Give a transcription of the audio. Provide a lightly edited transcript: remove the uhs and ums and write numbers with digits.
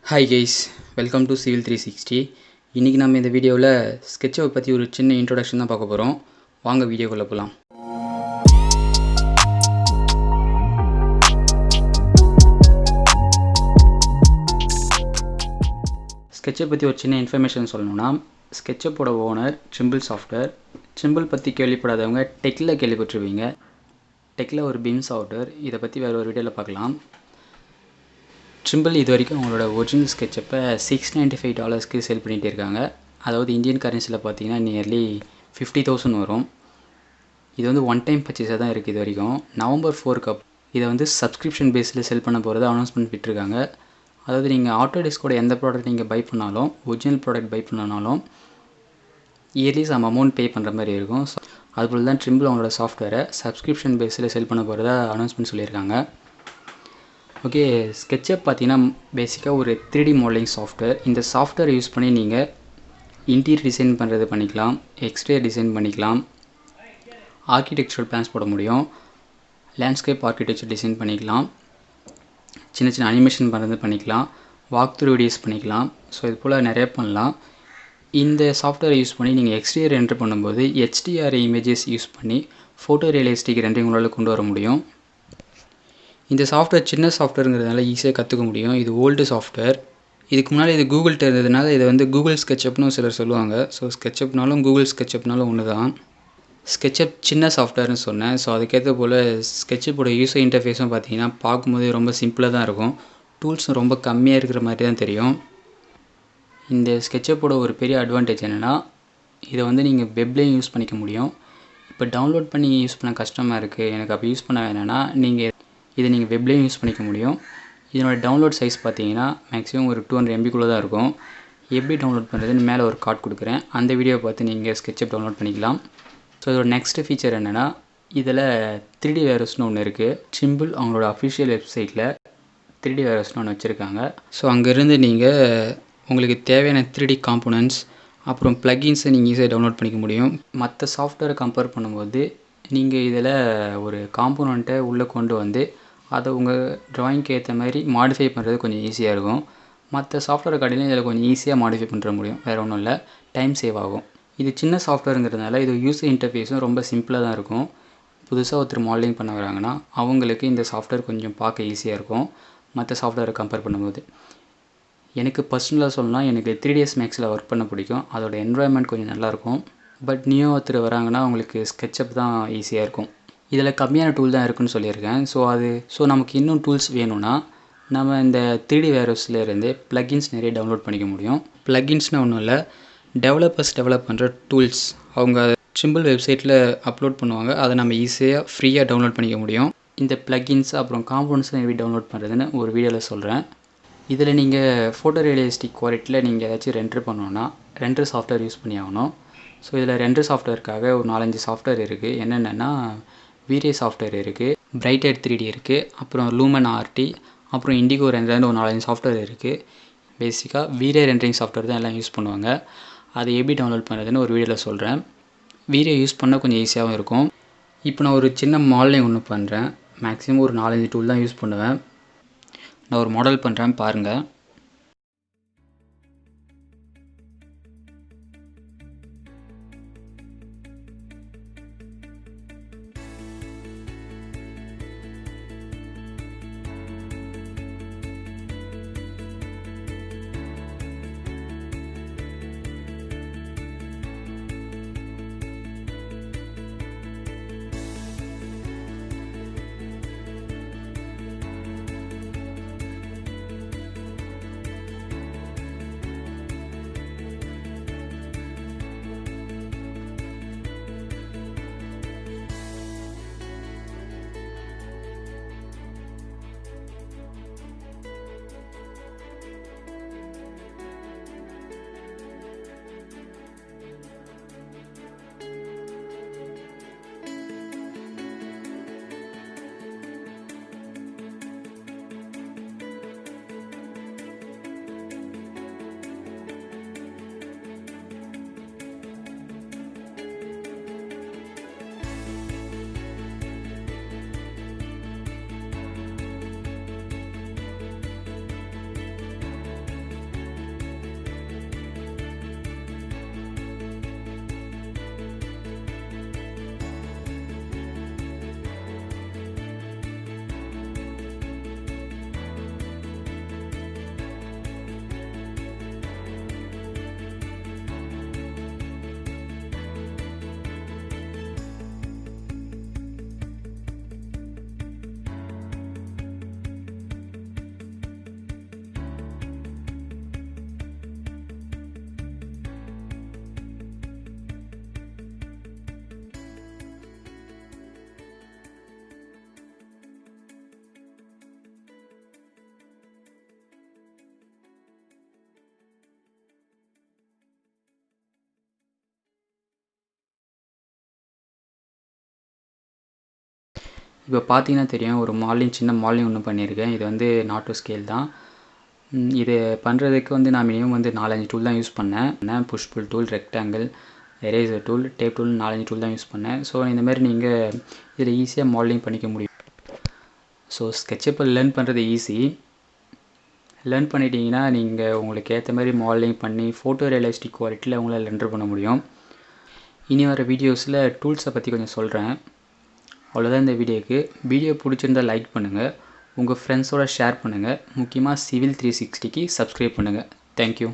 Hi guys, welcome to Civil 360. இன்றைக்கி நம்ம இந்த வீடியோவில் ஸ்கெட்சப்பை பற்றி ஒரு சின்ன இன்ட்ரோடக்ஷன் தான் பார்க்க போகிறோம். வாங்க வீடியோக்குள்ளே போகலாம். ஸ்கெட்சப் பற்றி ஒரு சின்ன இன்ஃபர்மேஷன் சொல்லணும்னா, ஸ்கெட்சப்போட ஓனர் ட்ரிம்பிள் சாஃப்ட்வேர். ட்ரிம்பிள் பற்றி கேள்விப்படாதவங்க டெக்கில் கேள்விப்பட்டிருவீங்க. டெக்கில் ஒரு பிம் சாஃப்ட்வேர். இதை பற்றி வேறு ஒரு வீடியோவில் பார்க்கலாம். ட்ரிம்பிள் இது வரைக்கும் அவங்களோட ஒரிஜினல் ஸ்கெட்சப்பை $695 சேல் பண்ணிகிட்டே இருக்காங்க. அதாவது இந்தியன் கரன்சியில் பார்த்தீங்கன்னா நியர்லி 50,000 வரும். இது வந்து ஒன் டைம் பர்ச்சேஸாக தான் இருக்குது இது வரைக்கும். November 4 இதை வந்து சப்ஸ்கிரிப்ஷன் பேஸில் செல் பண்ண போகிறத அனௌன்ஸ்மெண்ட் விட்டுருக்காங்க. அதாவது நீங்கள் ஆட்டோடெஸ்கோட எந்த ப்ராடக்ட் நீங்கள் பை பண்ணாலும், ஒரிஜினல் ப்ராடக்ட் பை பண்ணாலும் இயர்லி சம் அமௌண்ட் பே பண்ணுற மாதிரி இருக்கும். ஸோ அதுபோல் தான் ட்ரிம்பிள் அவங்களோட சாஃப்ட்வேரை சப்ஸ்கிரிப்ஷன் பேஸில் செல் பண்ண போகிறத அனௌன்ஸ்மெண்ட் சொல்லியிருக்காங்க. ஓகே, ஸ்கெட்சப் பார்த்தீங்கன்னா பேசிக்காக ஒரு 3D மாடலிங் சாஃப்ட்வேர். இந்த சாஃப்ட்வேரை யூஸ் பண்ணி நீங்கள் இன்டீரியர் டிசைன் பண்ணுறது பண்ணிக்கலாம், எக்ஸ்டீரியர் டிசைன் பண்ணிக்கலாம், ஆர்கிடெக்சரல் பிளான்ஸ் போட முடியும், லேண்ட்ஸ்கேப் ஆர்கிடெக்சர் டிசைன் பண்ணிக்கலாம், சின்ன சின்ன அனிமேஷன் பண்ணுறது பண்ணிக்கலாம், வாக் த்ரூ வீடியோஸ் பண்ணிக்கலாம். ஸோ இது போல் நிறைய பண்ணலாம். இந்த சாஃப்ட்வேரை யூஸ் பண்ணி நீங்கள் எக்ஸ்டீரியர் ரெண்டர் பண்ணும்போது HDR இமேஜஸ் யூஸ் பண்ணி ஃபோட்டோ ரியலிஸ்டிக் ரெண்டரிங் உங்களால் கொண்டு வர முடியும். இந்த சாஃப்ட்வேர் சின்ன சாஃப்ட்வேருங்கிறதுனால ஈஸியாக கற்றுக்க முடியும். இது ஓல்டு சாஃப்ட்வேர். இதுக்கு முன்னாடி இது கூகுள்கிட்ட இருந்ததுனால இதை வந்து கூகுள் ஸ்கெட்சப்னு சிலர் சொல்லுவாங்க. ஸோ ஸ்கெட்சப்னாலும் கூகுள் ஸ்கெட்சப்னாலும் ஒன்று தான். ஸ்கெட்சப் சின்ன சாஃப்ட்வேர்னு சொன்னேன். ஸோ அதுக்கேற்ற போல் ஸ்கெட்சப்போட யூசர் இன்டர்ஃபேஸும் பார்த்தீங்கன்னா பார்க்கும்போது ரொம்ப சிம்பிளாக தான் இருக்கும். டூல்ஸும் ரொம்ப கம்மியாக இருக்கிற மாதிரி தான் தெரியும். இந்த ஸ்கெட்சப்போட ஒரு பெரிய அட்வான்டேஜ் என்னென்னா, இதை வந்து நீங்கள் வெப்லேயும் யூஸ் பண்ணிக்க முடியும். இப்போ டவுன்லோட் பண்ணி யூஸ் பண்ண கஷ்டமாக இருக்குது, எனக்கு அப்போ யூஸ் பண்ண வேணும்னா நீங்கள் இதை நீங்கள் வெப்லேயும் யூஸ் பண்ணிக்க முடியும். இதனோட டவுன்லோட் சைஸ் பார்த்தீங்கன்னா மேக்ஸிமம் ஒரு 200 MB தான் இருக்கும். எப்படி டவுன்லோட் பண்ணுறதுன்னு மேலே ஒரு கார்டு கொடுக்குறேன். அந்த வீடியோவை பார்த்து நீங்கள் ஸ்கெட்சப் டவுன்லோட் பண்ணிக்கலாம். ஸோ இதோட நெக்ஸ்ட் ஃபீச்சர் என்னென்னா, இதில் 3D வேர்ஹவுஸ்னு ஒன்று இருக்குது. ட்ரிம்பிள் அவங்களோட அஃபிஷியல் வெப்சைட்டில் 3D வேர்ஹவுஸ்னு ஒன்று வச்சுருக்காங்க. ஸோ அங்கேருந்து நீங்கள் உங்களுக்கு தேவையான 3D காம்போனன்ட்ஸ் அப்புறம் ப்ளகின்ஸை நீங்கள் ஈஸியாக டவுன்லோட் பண்ணிக்க முடியும். மற்ற சாஃப்ட்வேரை கம்பேர் பண்ணும்போது நீங்கள் இதில் ஒரு காம்போனண்ட்டை உள்ளே கொண்டு வந்து அதை உங்கள் ட்ராயிங்க்கு ஏற்ற மாதிரி மாடிஃபை பண்ணுறது கொஞ்சம் ஈஸியாக இருக்கும். மற்ற சாஃப்ட்வேர் காட்டிலும் இதில் கொஞ்சம் ஈஸியாக மாடிஃபை பண்ணுற முடியும். வேறு ஒன்றும் இல்லை, டைம் சேவ் ஆகும். இது சின்ன சாஃப்ட்வேருங்கிறதுனால இது யூசர் இன்டர்ஃபேஸும் ரொம்ப சிம்பிளாக தான் இருக்கும். புதுசாக ஒருத்தர் மாடலிங் பண்ண வராங்கன்னா அவங்களுக்கு இந்த சாஃப்ட்வேர் கொஞ்சம் பார்க்க ஈஸியாக இருக்கும் மற்ற சாஃப்ட்வேரை கம்பேர் பண்ணும்போது. எனக்கு பர்சனலாக சொல்லணும்னா எனக்கு 3ds மேக்ஸில் ஒர்க் பண்ண பிடிக்கும். அதோட என்வாயன்மெண்ட் கொஞ்சம் நல்லாயிருக்கும். பட் நியூ ஒருத்தர் வராங்கன்னா அவங்களுக்கு ஸ்கெட்சப் தான் ஈஸியாக இருக்கும். இதில் கம்மியான டூல் தான் இருக்குன்னு சொல்லியிருக்கேன். ஸோ நமக்கு இன்னும் டூல்ஸ் வேணும்னா நம்ம இந்த 3D வேர்ஹவுஸில் இருந்து ப்ளகின்ஸ் நிறைய டவுன்லோட் பண்ணிக்க முடியும். ப்ளகின்ஸ்னால் ஒன்றும் இல்லை, டெவலப்பர்ஸ் டெவலப் பண்ணுற டூல்ஸ் அவங்க ட்ரிம்பிள் வெப்சைட்டில் அப்லோட் பண்ணுவாங்க. அதை நம்ம ஈஸியாக ஃப்ரீயாக டவுன்லோட் பண்ணிக்க முடியும். இந்த ப்ளகின்ஸ் அப்புறம் காம்போனன்ட்ஸ்லாம் எப்படி டவுன்லோட் பண்ணுறதுன்னு ஒரு வீடியோவில் சொல்கிறேன். இதில் நீங்கள் ஃபோட்டோ ரியலிஸ்டிக் குவாலிட்டியில் நீங்கள் ஏதாச்சும் ரெண்டர் பண்ணணுன்னா ரெண்டர் சாஃப்ட்வேர் யூஸ் பண்ணி ஆகணும். ஸோ இதில் ரெண்டர் சாஃப்ட்வேருக்காக ஒரு 4-5 சாஃப்ட்வேர் இருக்குது. என்னென்னா வீரே சாஃப்ட்வேர் இருக்குது, பிரைட்டட் 3D இருக்குது, அப்புறம் லூமன் RT, அப்புறம் இண்டிகோ ரெண்டர்னு ஒரு 4-5 சாஃப்ட்வேர் இருக்குது. பேசிக்காக வீரே ரெண்டரிங் சாஃப்ட்வேர் தான் எல்லாம் யூஸ் பண்ணுவாங்க. அதை எப்படி டவுன்லோட் பண்ணுறதுன்னு ஒரு வீடியோவில் சொல்கிறேன். வீரே யூஸ் பண்ணால் கொஞ்சம் ஈஸியாகவும் இருக்கும். இப்போ நான் ஒரு சின்ன மாடலிங் ஒன்று பண்ணுறேன். மேக்ஸிமம் ஒரு 4-5 டூல் தான் யூஸ் பண்ணுவேன். நான் ஒரு மாடல் பண்ணுறேன் பாருங்கள். இப்போ பார்த்தீங்கன்னா தெரியும், ஒரு மாடலிங் சின்ன மாடலிங் ஒன்று பண்ணியிருக்கேன். இது வந்து நாட் டு ஸ்கேல் தான். இது பண்ணுறதுக்கு வந்து நான் மினிமம் வந்து 4-5 டூல் தான் யூஸ் பண்ணேன். Push pull tool, rectangle, eraser tool, tape tool 4-5 tool தான் யூஸ் பண்ணேன். ஸோ இந்தமாதிரி நீங்கள் இதில் ஈஸியாக மாடலிங் பண்ணிக்க முடியும். ஸோ ஸ்கெட்சப்பை லேர்ன் பண்ணுறது ஈஸி. லேர்ன் பண்ணிட்டீங்கன்னா நீங்கள் உங்களுக்கு ஏற்ற மாதிரி மாடலிங் பண்ணி ஃபோட்டோ ரியலிஸ்டிக் குவாலிட்டியில் உங்களால் ரெண்டர் பண்ண முடியும். இனி வர வீடியோஸில் டூல்ஸை பற்றி கொஞ்சம் சொல்கிறேன். அவ்வளோதான் இந்த வீடியோக்கு. வீடியோ பிடிச்சிருந்தால் லைக் பண்ணுங்கள், உங்கள் ஃப்ரெண்ட்ஸோட ஷேர் பண்ணுங்கள். முக்கியமாக சிவில் 360க்கு சப்ஸ்கிரைப் பண்ணுங்கள். தேங்க்யூ.